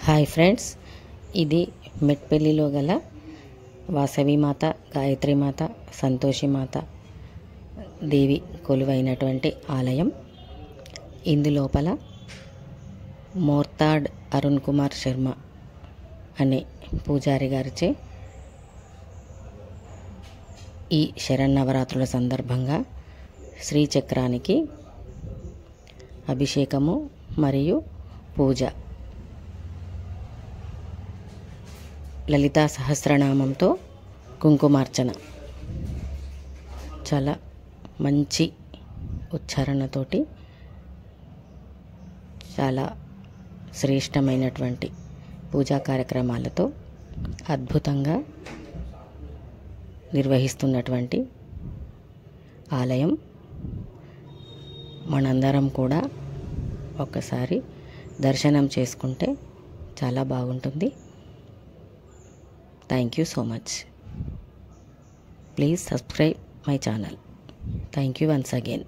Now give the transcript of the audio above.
Hi friends, ఇది మెట్పల్లిలో గల వాసవిమాత, గాయత్రీమాత, సంతోషిమాత దేవి కొలువైనటువంటి ఆలయం. ఇందులోపల మోర్తాడ్ అరుణ్ కుమార్ శర్మ అనే పూజారి గారిచే ఈ శరన్నవరాత్రుల సందర్భంగా శ్రీచక్రానికి అభిషేకము మరియు పూజ, లలితా సహస్రనామంతో కుంకుమార్చన చాలా మంచి ఉచ్చారణతోటి చాలా శ్రేష్టమైనటువంటి పూజా కార్యక్రమాలతో అద్భుతంగా నిర్వహిస్తున్నటువంటి ఆలయం. మనందరం కూడా ఒక్కసారి దర్శనం చేసుకుంటే చాలా బాగుంటుంది. Thank you so much. Please subscribe my channel. Thank you once again.